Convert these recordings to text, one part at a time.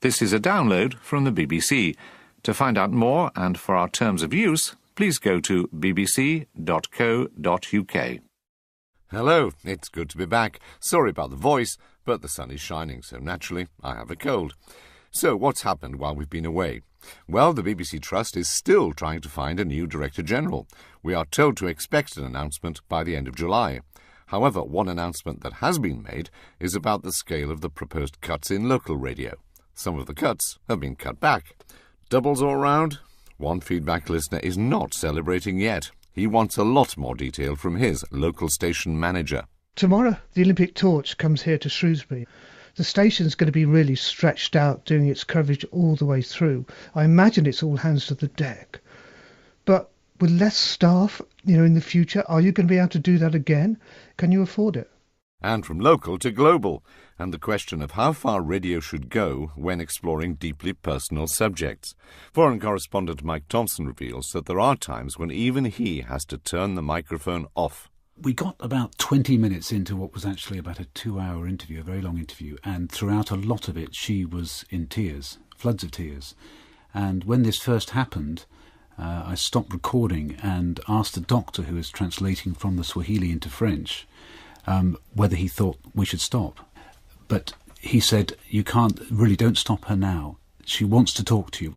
This is a download from the BBC. To find out more and for our terms of use, please go to bbc.co.uk. Hello, it's good to be back. Sorry about the voice, but the sun is shining, so naturally I have a cold. So what's happened while we've been away? Well, the BBC Trust is still trying to find a new Director General. We are told to expect an announcement by the end of July. However, one announcement that has been made is about the scale of the proposed cuts in local radio. Some of the cuts have been cut back. Doubles all round? One feedback listener is not celebrating yet. He wants a lot more detail from his local station manager. Tomorrow, the Olympic torch comes here to Shrewsbury. The station's going to be really stretched out, doing its coverage all the way through. I imagine it's all hands to the deck. But with less staff, in the future, are you going to be able to do that again? Can you afford it? And from local to global, and the question of how far radio should go when exploring deeply personal subjects. Foreign correspondent Mike Thompson reveals that there are times when even he has to turn the microphone off. We got about 20 minutes into what was actually about a 2-hour interview, a very long interview, and throughout a lot of it she was in tears, floods of tears. And when this first happened, I stopped recording and asked the doctor who was translating from the Swahili into French whether he thought we should stop. But he said, don't stop her now. She wants to talk to you.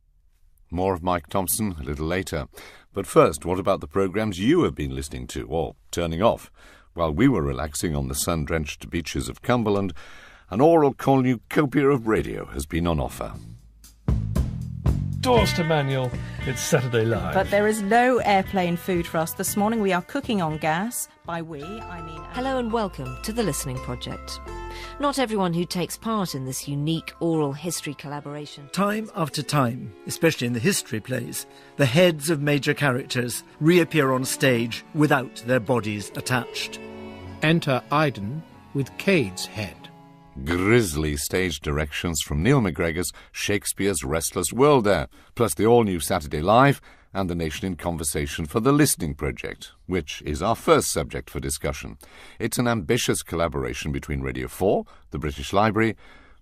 More of Mike Thompson a little later. But first, what about the programmes you have been listening to, or turning off? While we were relaxing on the sun-drenched beaches of Cumberland, an oral cornucopia of radio has been on offer. Doors to manual, it's Saturday Live. But there is no airplane food for us this morning. We are cooking on gas. By we, I mean... Hello and welcome to The Listening Project. Not everyone who takes part in this unique oral history collaboration. Time after time, especially in the history plays, the heads of major characters reappear on stage without their bodies attached. Enter Iden with Cade's head. Grisly stage directions from Neil McGregor's Shakespeare's Restless World there, plus the all-new Saturday Live and The Nation in Conversation for the Listening Project, which is our first subject for discussion. It's an ambitious collaboration between Radio 4, the British Library,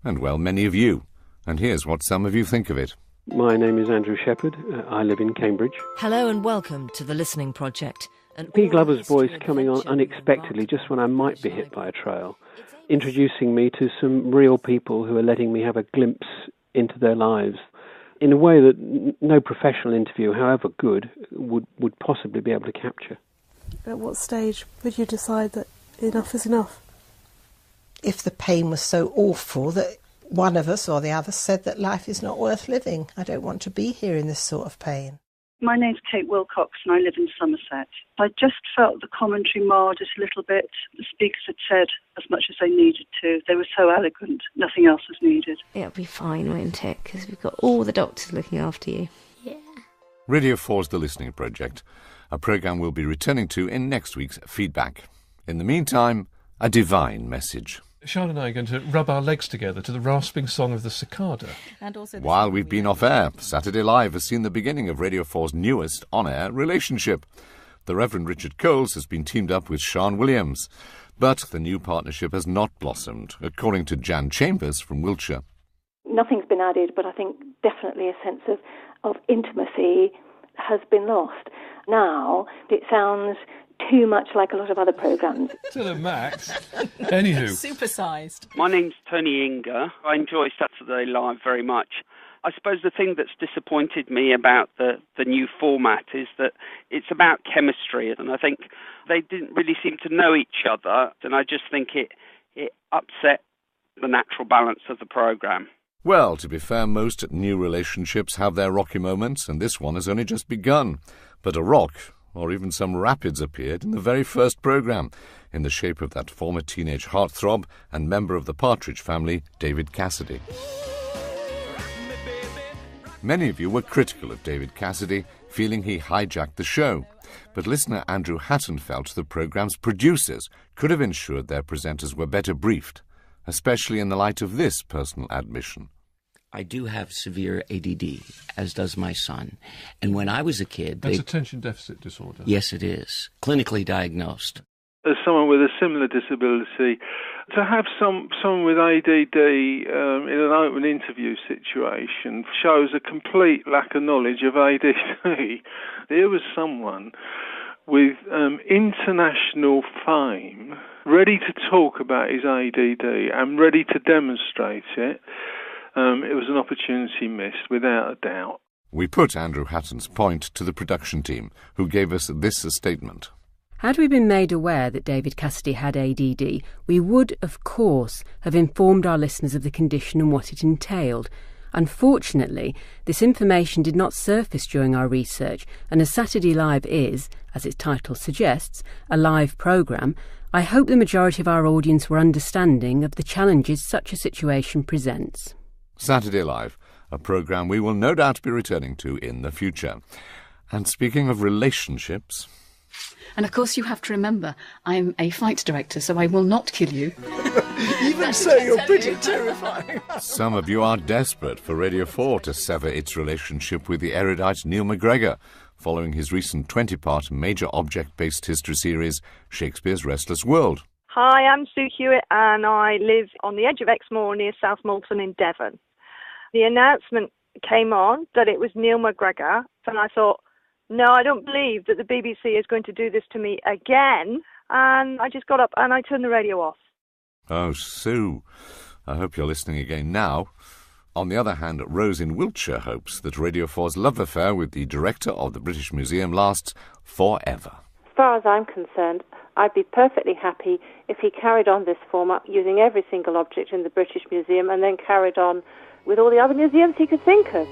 and, well, many of you. And here's what some of you think of it. My name is Andrew Shepherd. I live in Cambridge. Hello and welcome to The Listening Project. P. Glover's voice coming on unexpectedly just when I might be hit by a trail, introducing me to some real people who are letting me have a glimpse into their lives in a way that no professional interview, however good, would possibly be able to capture. At what stage would you decide that enough is enough? If the pain was so awful that one of us or the other said that life is not worth living. I don't want to be here in this sort of pain. My name's Kate Wilcox and I live in Somerset. I just felt the commentary marred it a little bit. The speakers had said as much as they needed to. They were so eloquent, nothing else was needed. It'll be fine, won't it? Because we've got all the doctors looking after you. Yeah. Radio 4's The Listening Project, a programme we'll be returning to in next week's Feedback. In the meantime, a divine message. Sean and I are going to rub our legs together to the rasping song of the cicada. And also while we've been off air, Saturday Live has seen the beginning of Radio 4's newest on-air relationship. The Reverend Richard Coles has been teamed up with Sean Williams. But the new partnership has not blossomed, according to Jan Chambers from Wiltshire. Nothing's been added, but I think definitely a sense of intimacy has been lost. Now it sounds too much like a lot of other programmes. To the max. Anywho. Supersized. My name's Tony Inger. I enjoy Saturday Live very much. I suppose the thing that's disappointed me about the new format is that it's about chemistry, and I think they didn't really seem to know each other, and I just think it upset the natural balance of the programme. Well, to be fair, most new relationships have their rocky moments, and this one has only just begun. But a rock, or even some rapids, appeared in the very first programme, in the shape of that former teenage heartthrob and member of the Partridge Family, David Cassidy. Many of you were critical of David Cassidy, feeling he hijacked the show. But listener Andrew Hatton felt the programme's producers could have ensured their presenters were better briefed, especially in the light of this personal admission. I do have severe ADD, as does my son. And when I was a kid... That's attention deficit disorder. Yes, it is. Clinically diagnosed. as someone with a similar disability, to have someone with ADD in an open interview situation shows a complete lack of knowledge of ADD. Here was someone with international fame, ready to talk about his ADD and ready to demonstrate it. It was an opportunity missed, without a doubt. We put Andrew Hatton's point to the production team, who gave us this statement. Had we been made aware that David Cassidy had ADD, we would, of course, have informed our listeners of the condition and what it entailed. Unfortunately, this information did not surface during our research, and as Saturday Live is, as its title suggests, a live programme, I hope the majority of our audience were understanding of the challenges such a situation presents. Saturday Live, a programme we will no doubt be returning to in the future. And speaking of relationships... And of course you have to remember, I'm a fight director, so I will not kill you. Even so, you're pretty terrifying. Some of you are desperate for Radio 4 to sever its relationship with the erudite Neil MacGregor, following his recent 20-part major object-based history series, Shakespeare's Restless World. Hi, I'm Sue Hewitt, and I live on the edge of Exmoor near South Molton in Devon. The announcement came on that it was Neil MacGregor, and I thought, no, I don't believe that the BBC is going to do this to me again. And I just got up and I turned the radio off. Oh, Sue, I hope you're listening again now. On the other hand, Rose in Wiltshire hopes that Radio 4's love affair with the director of the British Museum lasts forever. As far as I'm concerned, I'd be perfectly happy if he carried on this format using every single object in the British Museum and then carried on with all the other museums he could think of.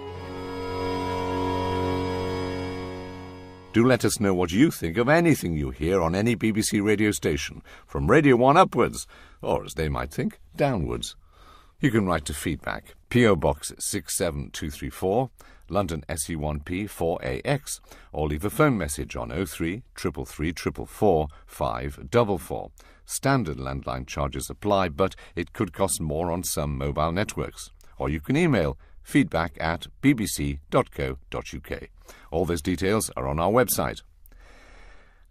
Do let us know what you think of anything you hear on any BBC radio station, from Radio 1 upwards, or as they might think, downwards. You can write to feedback, P.O. Box 67234, London SE1P 4AX, or leave a phone message on 03 333 444 544. Standard landline charges apply, but it could cost more on some mobile networks. Or you can email feedback@bbc.co.uk. All those details are on our website.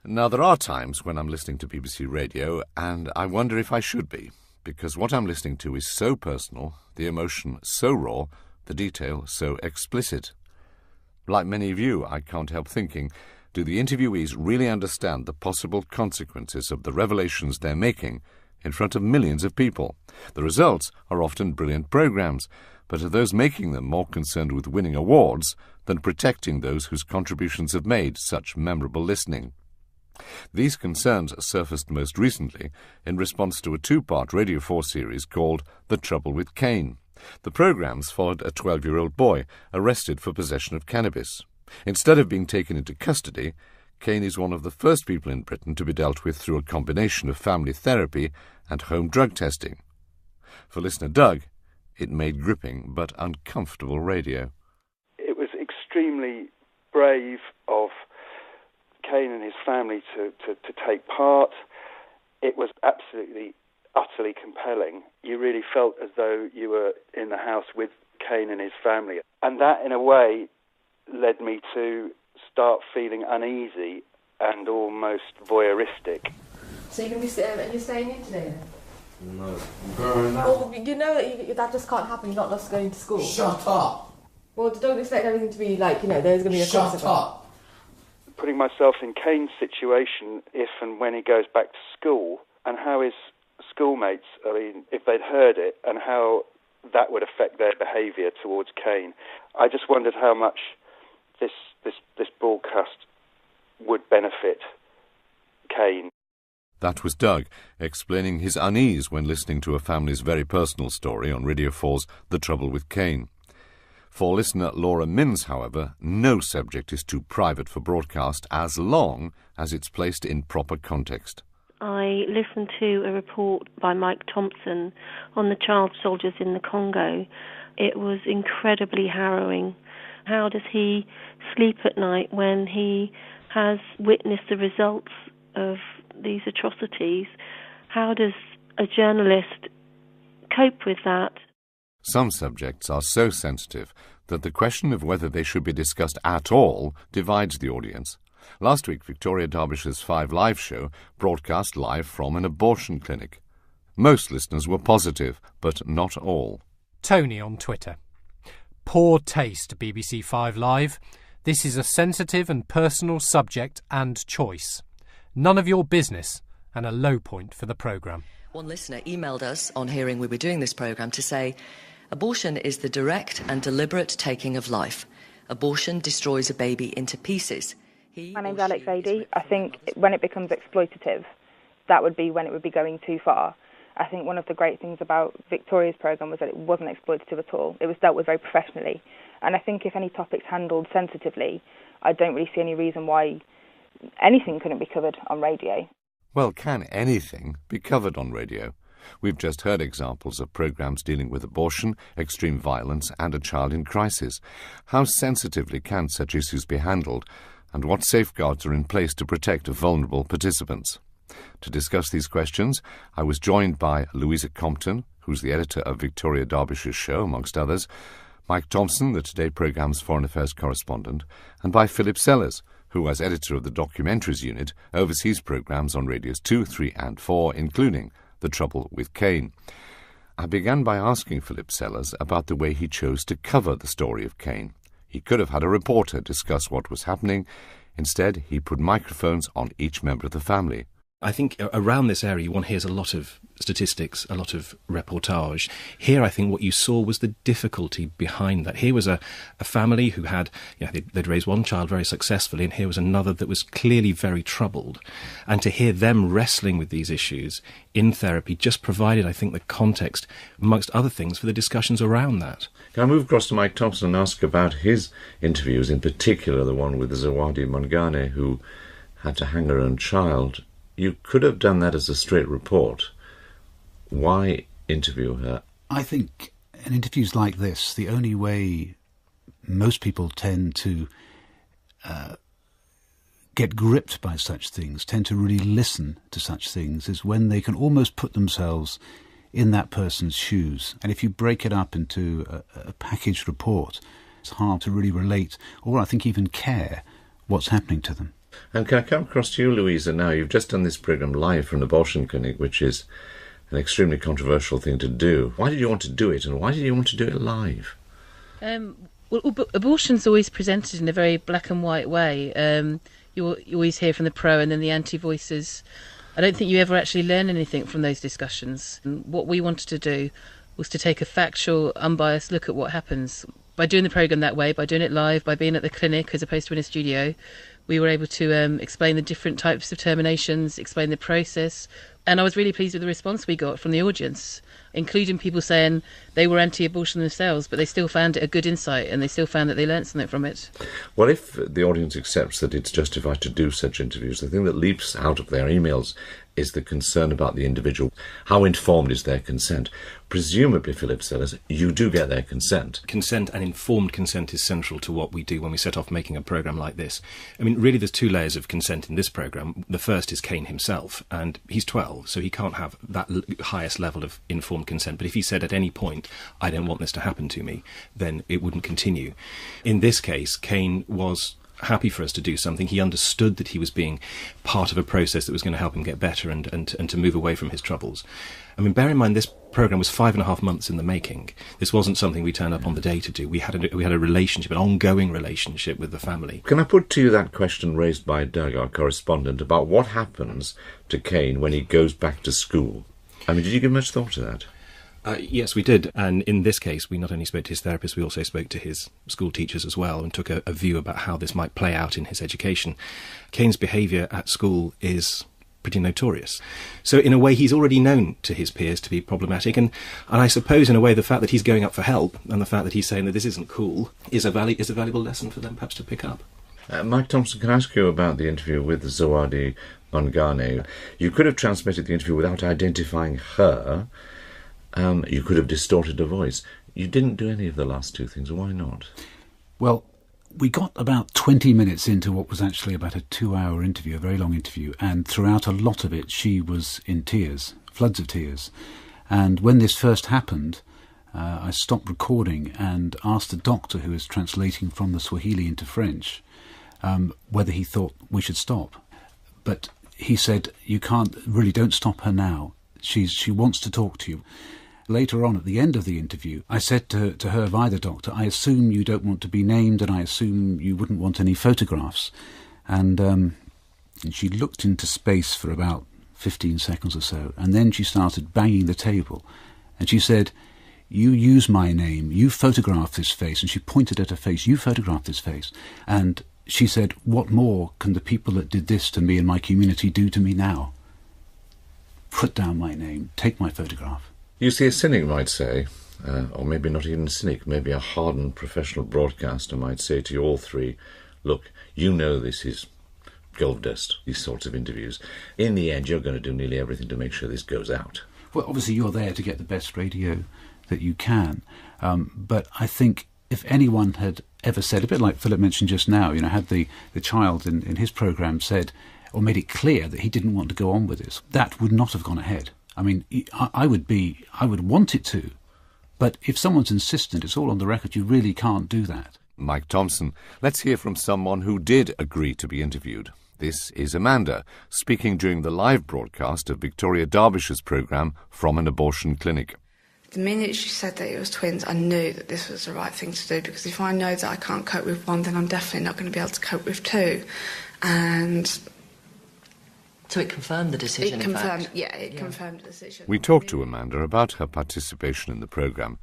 Now, there are times when I'm listening to BBC Radio and I wonder if I should be, because what I'm listening to is so personal, the emotion so raw, the detail so explicit. Like many of you, I can't help thinking, do the interviewees really understand the possible consequences of the revelations they're making in front of millions of people? The results are often brilliant programmes, but are those making them more concerned with winning awards than protecting those whose contributions have made such memorable listening? These concerns surfaced most recently in response to a 2-part Radio 4 series called The Trouble with Cain. The programmes followed a 12-year-old boy arrested for possession of cannabis. Instead of being taken into custody, Cain is one of the first people in Britain to be dealt with through a combination of family therapy and home drug testing. For listener Doug, it made gripping but uncomfortable radio. It was extremely brave of Cain and his family to take part. It was absolutely, utterly compelling. You really felt as though you were in the house with Cain and his family. And that, in a way, led me to start feeling uneasy and almost voyeuristic. So you're going to be you're staying in today then? No, I'm going out. Well, you know that that just can't happen. You're not just going to school. Shut up! Well, don't expect everything to be like, there's going to be a consequence. Shut up! Putting myself in Cain's situation if and when he goes back to school, and how his schoolmates, if they'd heard it, and how that would affect their behaviour towards Cain. I just wondered how much this broadcast would benefit Cain. That was Doug, explaining his unease when listening to a family's very personal story on Radio 4's The Trouble with Cain. For listener Laura Minns, however, no subject is too private for broadcast as long as it's placed in proper context. I listened to a report by Mike Thompson on the child soldiers in the Congo. It was incredibly harrowing. How does he sleep at night when he has witnessed the results of these atrocities? How does a journalist cope with that? Some subjects are so sensitive that the question of whether they should be discussed at all divides the audience. Last week, Victoria Derbyshire's 5 Live show broadcast live from an abortion clinic. Most listeners were positive, but not all. Tony on Twitter. Poor taste, BBC 5 Live. This is a sensitive and personal subject and choice. None of your business, and a low point for the programme. One listener emailed us on hearing we were doing this programme to say, abortion is the direct and deliberate taking of life. Abortion destroys a baby into pieces. My name's Alex Adey. I think when it becomes exploitative, that would be when it would be going too far. I think one of the great things about Victoria's programme was that it wasn't exploitative at all. It was dealt with very professionally. And I think if any topic's handled sensitively, I don't really see any reason why anything couldn't be covered on radio. Well, can anything be covered on radio? We've just heard examples of programmes dealing with abortion, extreme violence and a child in crisis. How sensitively can such issues be handled, and what safeguards are in place to protect vulnerable participants? To discuss these questions, I was joined by Louisa Compton, who's the editor of Victoria Derbyshire's show, amongst others, Mike Thompson, the Today programme's foreign affairs correspondent, and by Philip Sellers, who, as editor of the Documentaries Unit, oversees programmes on Radios 2, 3 and 4, including The Trouble with Cain. I began by asking Philip Sellers about the way he chose to cover the story of Cain. He could have had a reporter discuss what was happening. Instead, he put microphones on each member of the family. I think around this area one hears a lot of statistics, a lot of reportage. Here I think what you saw was the difficulty behind that. Here was a family who had, they'd raised one child very successfully, and here was another that was clearly very troubled. And to hear them wrestling with these issues in therapy just provided, I think, the context, amongst other things, for the discussions around that. Can I move across to Mike Thompson and ask about his interviews, in particular the one with Zawadi Mangane, who had to hang her own child? You could have done that as a straight report. Why interview her? I think in interviews like this, the only way most people tend to get gripped by such things, tend to really listen to such things, is when they can almost put themselves in that person's shoes. And if you break it up into a packaged report, it's hard to really relate, or I think even care, what's happening to them. And can I come across to you, Louisa, now? You've just done this programme live from an abortion clinic, which is an extremely controversial thing to do. Why did you want to do it, and why did you want to do it live? Well, abortion's always presented in a very black and white way. You always hear from the pro and then the anti-voices. I don't think you ever actually learn anything from those discussions. And what we wanted to do was to take a factual, unbiased look at what happens. By doing the programme that way, by doing it live, by being at the clinic as opposed to in a studio, we were able to explain the different types of terminations, explain the process. And I was really pleased with the response we got from the audience, including people saying they were anti-abortion themselves, but they still found it a good insight and they still found that they learnt something from it. Well, if the audience accepts that it's justified to do such interviews, the thing that leaps out of their emails is the concern about the individual. How informed is their consent? Presumably, Philip Sellers, you do get their consent. Consent and informed consent is central to what we do when we set off making a programme like this. I mean, really, there's 2 layers of consent in this programme. The first is Cain himself, and he's 12, so he can't have that highest level of informed consent. But if he said at any point, I don't want this to happen to me, then it wouldn't continue. In this case, Cain was happy for us to do something. He understood that he was being part of a process that was going to help him get better and to move away from his troubles. I mean, bear in mind, this programme was 5.5 months in the making. This wasn't something we turned up on the day to do. We had a relationship, an ongoing relationship with the family. Can I put to you that question raised by Doug, our correspondent, about what happens to Cain when he goes back to school? I mean, did you give much thought to that? Yes, we did. And in this case, we not only spoke to his therapist, we also spoke to his school teachers as well and took a view about how this might play out in his education. Cain's behaviour at school is pretty notorious. So in a way, he's already known to his peers to be problematic. And I suppose, in a way, the fact that he's going up for help and the fact that he's saying that this isn't cool is a valuable lesson for them perhaps to pick up. Mike Thompson, can I ask you about the interview with Zawadi Mangane? You could have transmitted the interview without identifying her. You could have distorted her voice. You didn't do any of the last 2 things. Why not? Well, we got about 20 minutes into what was actually about a 2-hour interview, a very long interview, and throughout a lot of it she was in tears, floods of tears. And when this first happened, I stopped recording and asked the doctor who was translating from the Swahili into French whether he thought we should stop. But he said, don't stop her now. She wants to talk to you. Later on, at the end of the interview, I said to her via the doctor, I assume you don't want to be named and I assume you wouldn't want any photographs. And she looked into space for about 15 seconds or so, and then she started banging the table. And she said, you use my name, you photograph this face. And she pointed at her face, you photograph this face. And she said, what more can the people that did this to me and my community do to me now? Put down my name, take my photograph. You see, a cynic might say, or maybe not even a cynic, maybe a hardened professional broadcaster might say to you all three, look, you know this is gold dust, these sorts of interviews. In the end, you're going to do nearly everything to make sure this goes out. Well, obviously you're there to get the best radio that you can. But I think if anyone had ever said, a bit like Philip mentioned just now, had the child in his programme said, or made it clear that he didn't want to go on with this, that would not have gone ahead. I mean, I would want it to, but if someone's insistent, it's all on the record, you really can't do that. Mike Thompson, let's hear from someone who did agree to be interviewed. This is Amanda, speaking during the live broadcast of Victoria Derbyshire's programme From an Abortion Clinic. The minute she said that it was twins, I knew that this was the right thing to do, because if I know that I can't cope with one, then I'm definitely not going to be able to cope with two. And so it confirmed the decision, confirmed the decision. We talked to Amanda about her participation in the programme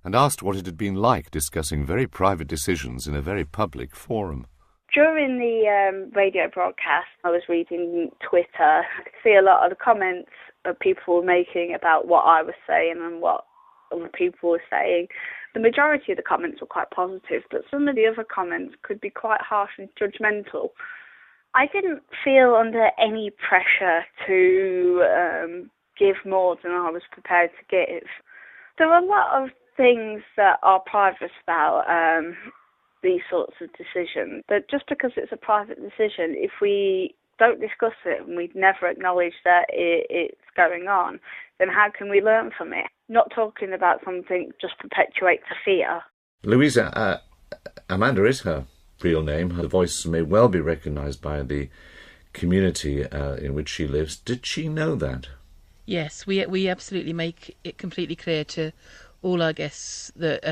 and asked what it had been like discussing very private decisions in a very public forum. During the radio broadcast, I was reading Twitter. I could see a lot of the comments that people were making about what I was saying and what other people were saying. The majority of the comments were quite positive, but some of the other comments could be quite harsh and judgmental. I didn't feel under any pressure to give more than I was prepared to give. There are a lot of things that are private about these sorts of decisions, but just because it's a private decision, if we don't discuss it and we never acknowledge that it's going on, then how can we learn from it? Not talking about something just perpetuates a fear. Louisa, Amanda is her real name. Her voice may well be recognised by the community in which she lives. Did she know that? Yes, we absolutely make it completely clear to all our guests that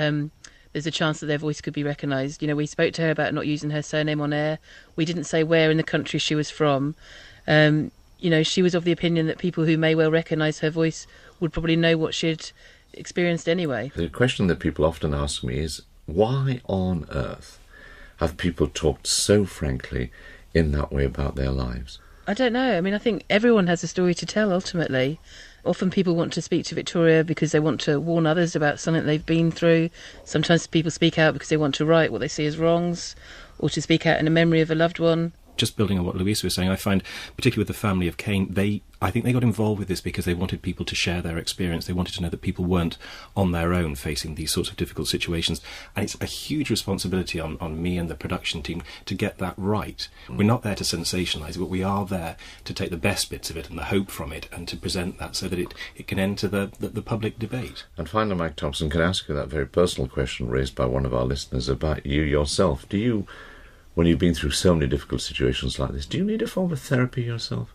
there's a chance that their voice could be recognised. We spoke to her about not using her surname on air. We didn't say where in the country she was from. She was of the opinion that people who may well recognise her voice would probably know what she'd experienced anyway. The question that people often ask me is, why on earth have people talked so frankly in that way about their lives? I don't know. I mean, I think everyone has a story to tell, ultimately. Often people want to speak to Victoria because they want to warn others about something they've been through. Sometimes people speak out because they want to right what they see as wrongs, or to speak out in a memory of a loved one. Just building on what Louisa was saying, I find, particularly with the family of Cain, I think they got involved with this because they wanted people to share their experience. They wanted to know that people weren't on their own facing these sorts of difficult situations. And it's a huge responsibility on me and the production team to get that right. We're not there to sensationalise it, but we are there to take the best bits of it and the hope from it and to present that so that it can enter the public debate. And finally, Mike Thompson, can I ask you that very personal question raised by one of our listeners about you yourself? Do you, when you've been through so many difficult situations like this, do you need a form of therapy yourself?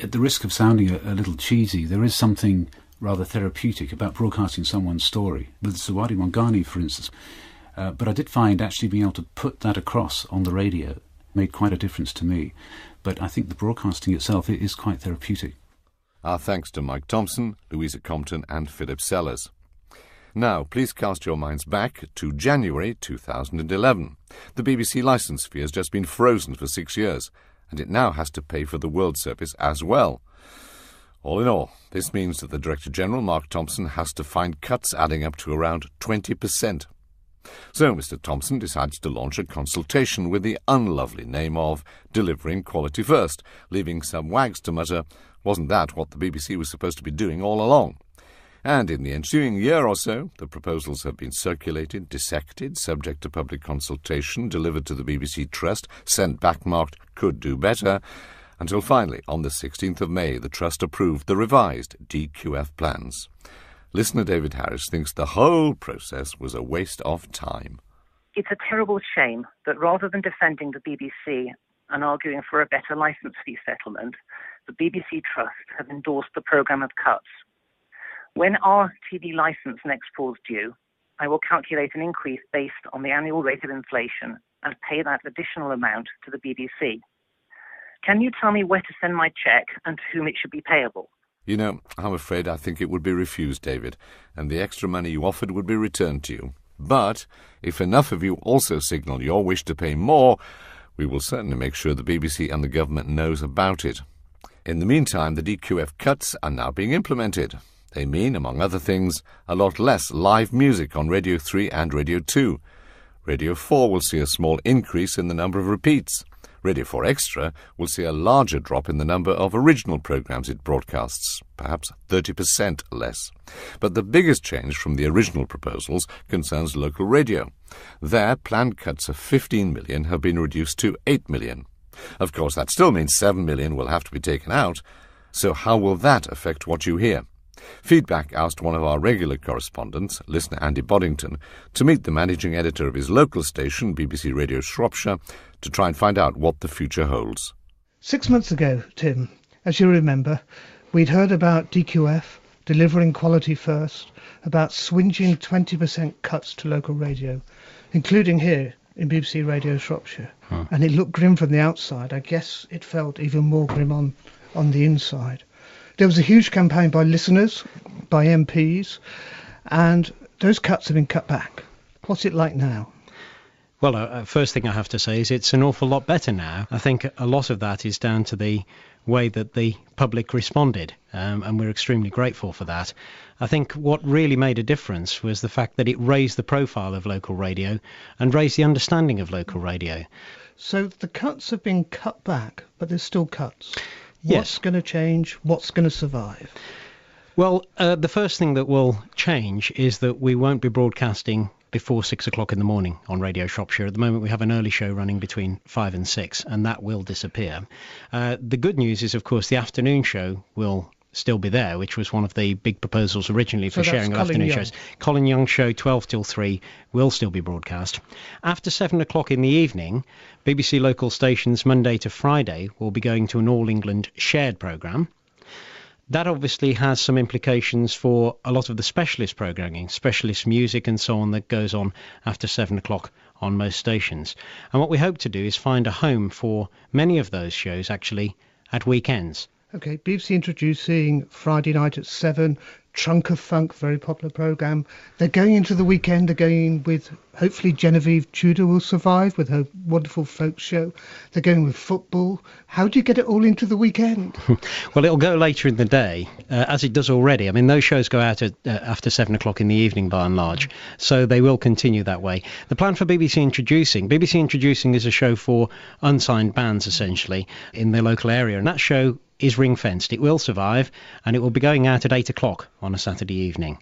At the risk of sounding a little cheesy, there is something rather therapeutic about broadcasting someone's story. With Zawadi Mongani, for instance. But I did find actually being able to put that across on the radio made quite a difference to me. But I think the broadcasting itself is quite therapeutic. Our thanks to Mike Thompson, Louisa Compton and Philip Sellers. Now, please cast your minds back to January 2011. The BBC licence fee has just been frozen for 6 years, and it now has to pay for the World Service as well. All in all, this means that the Director-General, Mark Thompson, has to find cuts adding up to around 20%. So Mr. Thompson decides to launch a consultation with the unlovely name of Delivering Quality First, leaving some wags to mutter, wasn't that what the BBC was supposed to be doing all along? And in the ensuing year or so, the proposals have been circulated, dissected, subject to public consultation, delivered to the BBC Trust, sent back marked could do better, until finally, on the 16th of May, the Trust approved the revised DQF plans. Listener David Harris thinks the whole process was a waste of time. It's a terrible shame that rather than defending the BBC and arguing for a better licence fee settlement, the BBC Trust have endorsed the programme of cuts. When our TV licence next falls due, I will calculate an increase based on the annual rate of inflation and pay that additional amount to the BBC. Can you tell me where to send my cheque and to whom it should be payable? You know, I'm afraid I think it would be refused, David, and the extra money you offered would be returned to you. But if enough of you also signal your wish to pay more, we will certainly make sure the BBC and the government knows about it. In the meantime, the DQF cuts are now being implemented. They mean, among other things, a lot less live music on Radio 3 and Radio 2. Radio 4 will see a small increase in the number of repeats. Radio 4 Extra will see a larger drop in the number of original programmes it broadcasts, perhaps 30% less. But the biggest change from the original proposals concerns local radio. Their planned cuts of 15 million have been reduced to 8 million. Of course, that still means 7 million will have to be taken out. So how will that affect what you hear? Feedback asked one of our regular correspondents, listener Andy Boddington, to meet the managing editor of his local station, BBC Radio Shropshire, to try and find out what the future holds. 6 months ago, Tim, as you remember, we'd heard about DQF, delivering quality first, about swinging 20% cuts to local radio, including here in BBC Radio Shropshire. And it looked grim from the outside. I guess it felt even more grim on the inside. There was a huge campaign by listeners, by MPs, and those cuts have been cut back. What's it like now? Well, first thing I have to say is it's an awful lot better now. I think a lot of that is down to the way that the public responded, and we're extremely grateful for that. I think what really made a difference was the fact that it raised the profile of local radio and raised the understanding of local radio. So the cuts have been cut back, but there's still cuts. Yes. What's going to change? What's going to survive? Well, the first thing that will change is that we won't be broadcasting before 6 o'clock in the morning on Radio Shropshire. At the moment, we have an early show running between 5 and 6, and that will disappear. The good news is, of course, the afternoon show will still be there, which was one of the big proposals originally for sharing of afternoon shows. Colin Young's show, 12 till 3, will still be broadcast. After 7 o'clock in the evening, BBC local stations Monday to Friday will be going to an All England shared programme. That obviously has some implications for a lot of the specialist programming, specialist music and so on that goes on after 7 o'clock on most stations. And what we hope to do is find a home for many of those shows actually at weekends. OK, BBC introducing Friday night at 7, Trunk of Funk, very popular programme. They're going into the weekend, they're going with, hopefully Genevieve Tudor will survive with her wonderful folk show. They're going with football. How do you get it all into the weekend? Well, it'll go later in the day, as it does already. I mean, those shows go out at, after 7 o'clock in the evening by and large, so they will continue that way. The plan for BBC Introducing is a show for unsigned bands, essentially, in the local area, and that show is ring-fenced. It will survive, and it will be going out at 8 o'clock on a Saturday evening.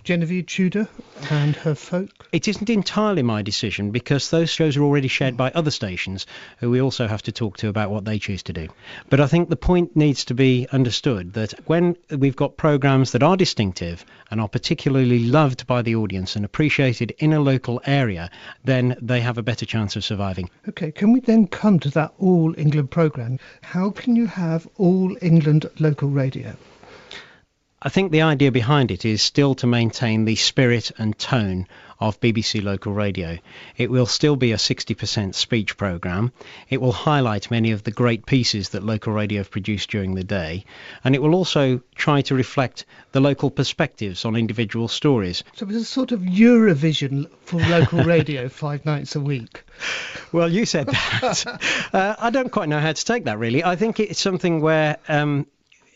Genevieve Tudor and her folk? It isn't entirely my decision, because those shows are already shared by other stations who we also have to talk to about what they choose to do. But I think the point needs to be understood that when we've got programmes that are distinctive and are particularly loved by the audience and appreciated in a local area, then they have a better chance of surviving. OK, can we then come to that All England programme? How can you have All England local radio? I think the idea behind it is still to maintain the spirit and tone of BBC local radio. It will still be a 60% speech programme. It will highlight many of the great pieces that local radio have produced during the day, and it will also try to reflect the local perspectives on individual stories. So it's a sort of Eurovision for local radio 5 nights a week. Well, you said that. I don't quite know how to take that, really. I think it's something where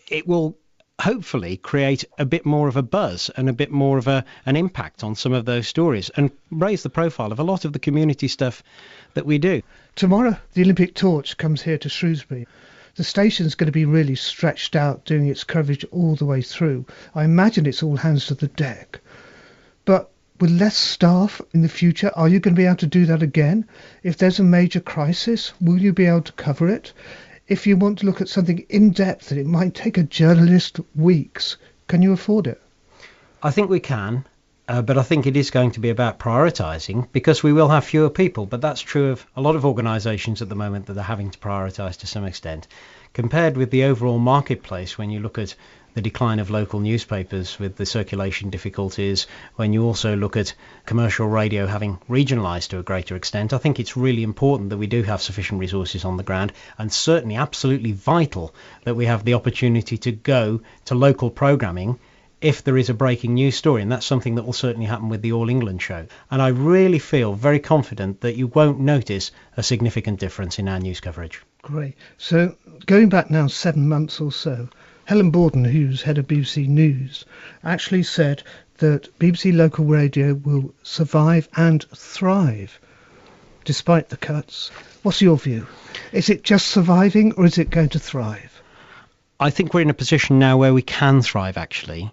it will hopefully create a bit more of a buzz and a bit more of an impact on some of those stories and raise the profile of a lot of the community stuff that we do. Tomorrow, the Olympic torch comes here to Shrewsbury. The station's going to be really stretched out, doing its coverage all the way through. I imagine it's all hands to the deck. But with less staff in the future, are you going to be able to do that again? If there's a major crisis, will you be able to cover it? If you want to look at something in depth, and it might take a journalist weeks, can you afford it? I think we can. But I think it is going to be about prioritising, because we will have fewer people. But that's true of a lot of organisations at the moment, that are having to prioritise to some extent. Compared with the overall marketplace, when you look at the decline of local newspapers with the circulation difficulties, when you also look at commercial radio having regionalised to a greater extent, I think it's really important that we do have sufficient resources on the ground, and certainly absolutely vital that we have the opportunity to go to local programming if there is a breaking news story, and that's something that will certainly happen with the All England show. And I really feel very confident that you won't notice a significant difference in our news coverage. Great. So going back now 7 months or so, Helen Borden, who's head of BBC News, actually said that BBC local radio will survive and thrive despite the cuts. What's your view? Is it just surviving, or is it going to thrive? I think we're in a position now where we can thrive, actually.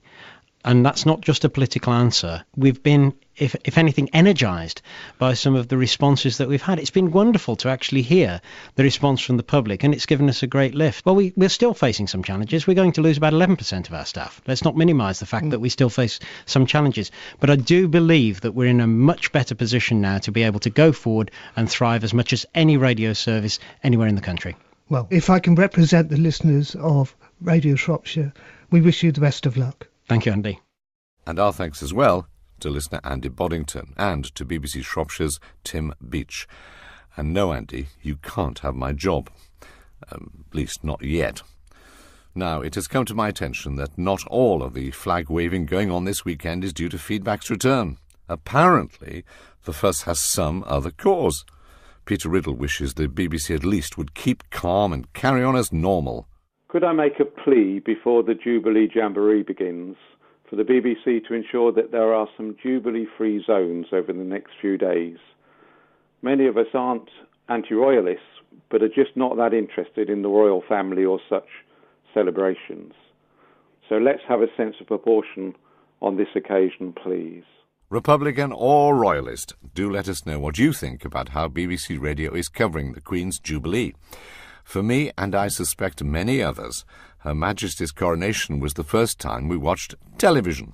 And that's not just a political answer. We've been, if anything, energised by some of the responses that we've had. It's been wonderful to actually hear the response from the public, and it's given us a great lift. Well, we're still facing some challenges. We're going to lose about 11% of our staff. Let's not minimise the fact that we still face some challenges. But I do believe that we're in a much better position now to be able to go forward and thrive as much as any radio service anywhere in the country. Well, if I can represent the listeners of Radio Shropshire, we wish you the best of luck. Thank you, Andy. And our thanks as well to listener Andy Boddington and to BBC Shropshire's Tim Beach. And no, Andy, you can't have my job. At least not yet. Now, it has come to my attention that not all of the flag-waving going on this weekend is due to Feedback's return. Apparently, the fuss has some other cause. Peter Riddle wishes the BBC at least would keep calm and carry on as normal. Could I make a plea before the Jubilee Jamboree begins for the BBC to ensure that there are some Jubilee-free zones over the next few days? Many of us aren't anti-royalists, but are just not that interested in the royal family or such celebrations. So let's have a sense of proportion on this occasion, please. Republican or Royalist, do let us know what you think about how BBC Radio is covering the Queen's Jubilee. For me, and I suspect many others, Her Majesty's coronation was the first time we watched television.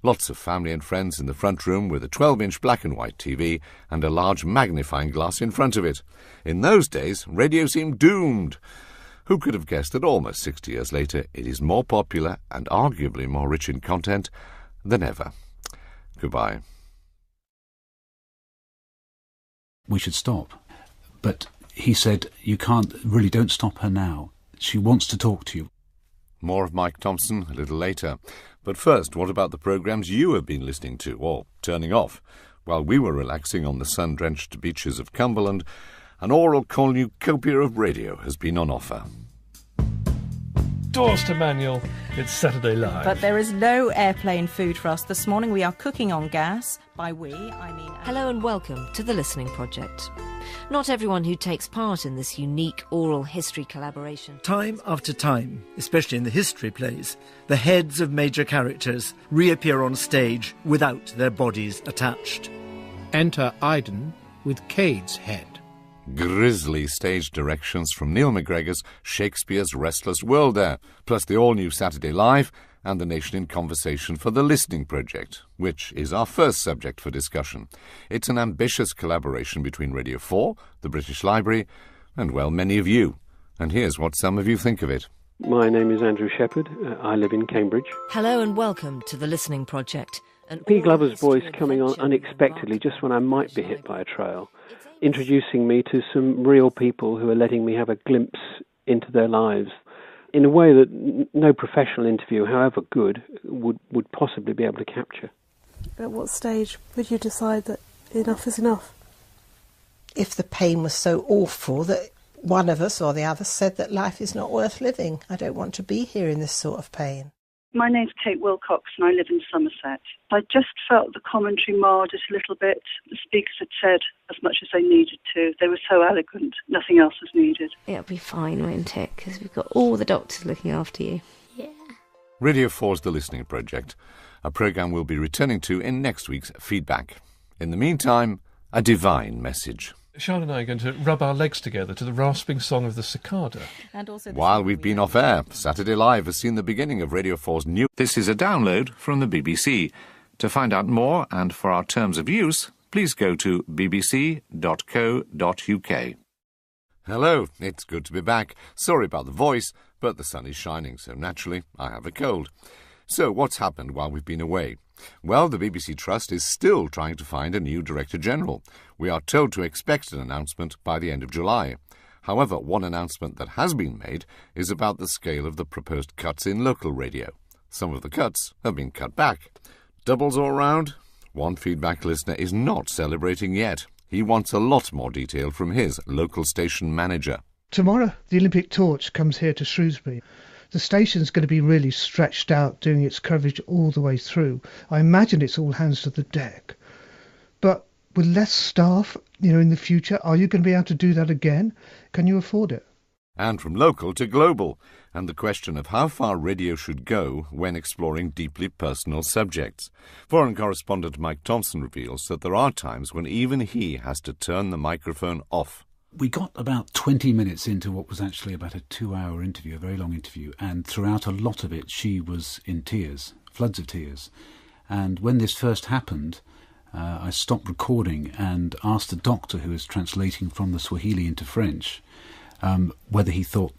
Lots of family and friends in the front room with a 12-inch black and white TV and a large magnifying glass in front of it. In those days, radio seemed doomed. Who could have guessed that almost 60 years later it is more popular and arguably more rich in content than ever? Goodbye. We should stop. But he said, don't stop her now. She wants to talk to you. More of Mike Thompson a little later. But first, what about the programmes you have been listening to, or turning off? While we were relaxing on the sun-drenched beaches of Cumberland, an oral cornucopia of radio has been on offer. Doors to manual, it's Saturday Live. But there is no airplane food for us this morning. We are cooking on gas. By we, I mean... Hello and welcome to The Listening Project. Not everyone who takes part in this unique oral history collaboration... Time after time, especially in the history plays, the heads of major characters reappear on stage without their bodies attached. Enter Iden with Cade's head. Grisly stage directions from Neil McGregor's Shakespeare's Restless World there, plus the all-new Saturday Live and The Nation in Conversation for the Listening Project, which is our first subject for discussion. It's an ambitious collaboration between Radio 4, the British Library, and, well, many of you. And here's what some of you think of it. My name is Andrew Shepherd. I live in Cambridge. Hello and welcome to The Listening Project. P. Glover's voice coming on unexpectedly just when I might be hit by a trail, introducing me to some real people who are letting me have a glimpse into their lives in a way that no professional interview, however good, would possibly be able to capture. At what stage would you decide that enough is enough? If the pain was so awful that one of us or the other said that life is not worth living. I don't want to be here in this sort of pain. My name's Kate Wilcox and I live in Somerset. I just felt the commentary marred it a little bit. The speakers had said as much as they needed to. They were so eloquent, nothing else was needed. It'll be fine, won't it? Because we've got all the doctors looking after you. Yeah. Radio 4's The Listening Project, a programme we'll be returning to in next week's Feedback. In the meantime, a divine message. Charlotte and I are going to rub our legs together to the rasping song of the cicada. And also while we've been off air, Saturday Live has seen the beginning of Radio 4's new... This is a download from the BBC. To find out more and for our terms of use, please go to bbc.co.uk. Hello, it's good to be back. Sorry about the voice, but the sun is shining, so naturally I have a cold. So what's happened while we've been away? Well, the BBC Trust is still trying to find a new Director General. We are told to expect an announcement by the end of July. However, one announcement that has been made is about the scale of the proposed cuts in local radio. Some of the cuts have been cut back. Doubles all round? One feedback listener is not celebrating yet. He wants a lot more detail from his local station manager. Tomorrow, the Olympic torch comes here to Shrewsbury. The station's going to be really stretched out, doing its coverage all the way through. I imagine it's all hands to the deck. But with less staff, in the future, are you going to be able to do that again? Can you afford it? And from local to global, and the question of how far radio should go when exploring deeply personal subjects. Foreign correspondent Mike Thompson reveals that there are times when even he has to turn the microphone off. We got about 20 minutes into what was actually about a 2-hour interview, a very long interview, and throughout a lot of it she was in tears, floods of tears. And when this first happened, I stopped recording and asked the doctor who was translating from the Swahili into French whether he thought